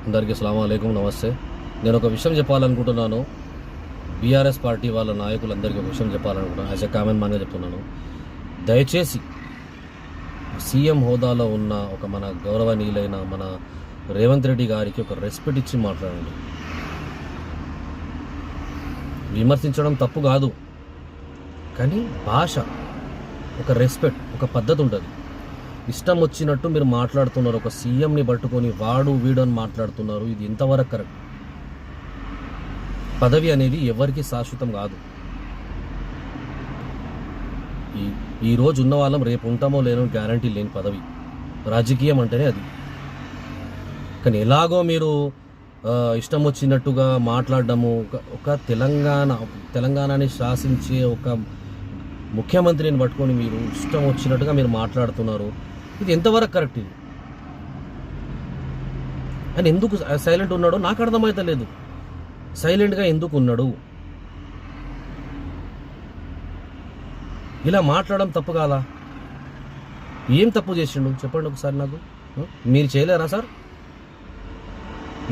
అందరికీ అస్సలాము అలైకుం, నమస్తే. నేను ఒక విషయం చెప్పాలనుకుంటున్నాను. బీఆర్ఎస్ పార్టీ వాళ్ళ నాయకులందరికీ ఒక విషయం చెప్పాలనుకుంటున్నాను. యాజ్ ఎ కామన్ మ్యాన్గా చెప్తున్నాను. దయచేసి సీఎం హోదాలో ఉన్న ఒక మన గౌరవనీయులైన మన రేవంత్ రెడ్డి గారికి ఒక రెస్పెక్ట్ ఇచ్చి మాట్లాడండి. విమర్శించడం తప్పు కాదు, కానీ భాష, ఒక రెస్పెక్ట్, ఒక పద్ధతి ఉంటుంది. ఇష్టం వచ్చినట్టు మీరు మాట్లాడుతున్నారు. ఒక సీఎంని పట్టుకొని వాడు వీడు అని మాట్లాడుతున్నారు. ఇది ఎంతవరకు కరెక్ట్? పదవి అనేది ఎవరికి శాశ్వతం కాదు. ఈ రోజు ఉన్న వాళ్ళం రేపు ఉంటామో లేనో గ్యారంటీ లేని పదవి. రాజకీయం అంటేనే అది. కానీ ఎలాగో మీరు ఇష్టం వచ్చినట్టుగా మాట్లాడడము, ఒక తెలంగాణని శాసించే ఒక ముఖ్యమంత్రిని పట్టుకొని మీరు ఇష్టం వచ్చినట్టుగా మీరు మాట్లాడుతున్నారు. ఇది ఎంతవరకు కరెక్ట్? ఇది అని ఎందుకు సైలెంట్ ఉన్నాడో నాకు అర్థమైతే లేదు. సైలెంట్గా ఎందుకు ఉన్నాడు? ఇలా మాట్లాడడం తప్పు కాదా? ఏం తప్పు చేసిండు చెప్పండి ఒకసారి నాకు. మీరు చేయలేరా సార్?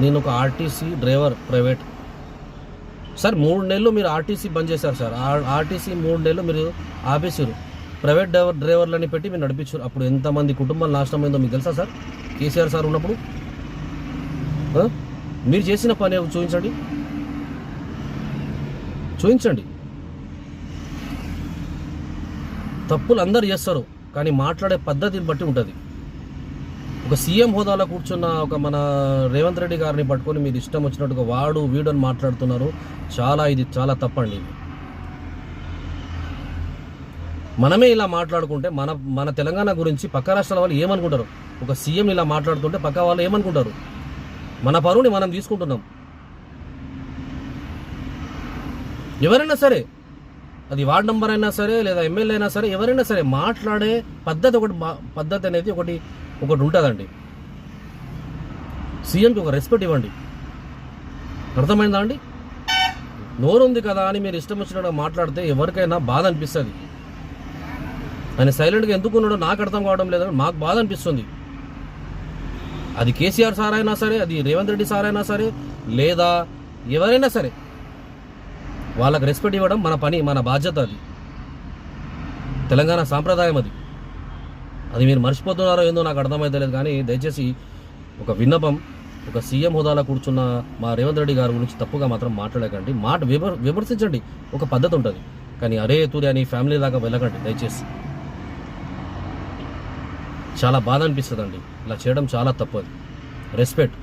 నేను ఒక ఆర్టీసీ డ్రైవర్, ప్రైవేట్ సార్. 3 నెలలు మీరు ఆర్టీసీ బంద్ చేశారు సార్. ఆర్టీసీ 3 నెలలు మీరు ఆపేసారు. ప్రైవేట్ డ్రైవర్లని పెట్టి మీరు నడిపించారు. అప్పుడు ఎంతమంది కుటుంబాలు నాశనం అయిందో మీకు తెలుసా సార్? కేసీఆర్ సార్ ఉన్నప్పుడు మీరు చేసిన పని చూపించండి. తప్పులు అందరు చేస్తారు, కానీ మాట్లాడే పద్ధతిని బట్టి ఉంటుంది. ఒక సీఎం హోదాలో కూర్చున్న ఒక మన రేవంత్ రెడ్డి గారిని పట్టుకొని మీరు ఇష్టం వచ్చినట్టుగా వాడు వీడు అని మాట్లాడుతున్నారు. ఇది చాలా తప్పండి. మనమే ఇలా మాట్లాడుకుంటే మన తెలంగాణ గురించి పక్క రాష్ట్రాల వాళ్ళు ఏమనుకుంటారు? ఒక సీఎం ఇలా మాట్లాడుతుంటే పక్క వాళ్ళు ఏమనుకుంటారు? మన పరువుని మనం తీసుకుంటున్నాం. ఎవరైనా సరే, అది వార్డ్ నంబర్ అయినా సరే, లేదా ఎమ్మెల్యే అయినా సరే, ఎవరైనా సరే మాట్లాడే పద్ధతి అనేది ఒకటి ఉంటుందండి. సీఎంకి ఒక రెస్పెక్ట్ ఇవ్వండి. అర్థమైందా అండి? నోరుంది కదా అని మీరు ఇష్టం వచ్చినట్టుగా మాట్లాడితే ఎవరికైనా బాధ అనిపిస్తుంది. ఆయన సైలెంట్గా ఎందుకు ఉన్నాడో నాకు అర్థం కావడం లేదని మాకు బాధ అనిపిస్తుంది. అది కేసీఆర్ సార్ అయినా సరే, అది రేవంత్ రెడ్డి సార్ అయినా సరే, లేదా ఎవరైనా సరే, వాళ్ళకి రెస్పెక్ట్ ఇవ్వడం మన పని, మన బాధ్యత. అది తెలంగాణ సాంప్రదాయం. అది మీరు మర్చిపోతున్నారో ఏందో నాకు అర్థమైతే లేదు. కానీ దయచేసి ఒక విన్నపం, ఒక సీఎం హోదాలో కూర్చున్న మా రేవంత్ రెడ్డి గారి గురించి తప్పుగా మాత్రం మాట్లాడకండి. విమర్శించండి, ఒక పద్ధతి ఉంటుంది. కానీ అరే తూరి అని ఫ్యామిలీ దాకా వెళ్ళకండి దయచేసి. చాలా బాధ అనిపిస్తుందండి. ఇలా చేయడం చాలా తప్పు. అది రెస్పెక్ట్.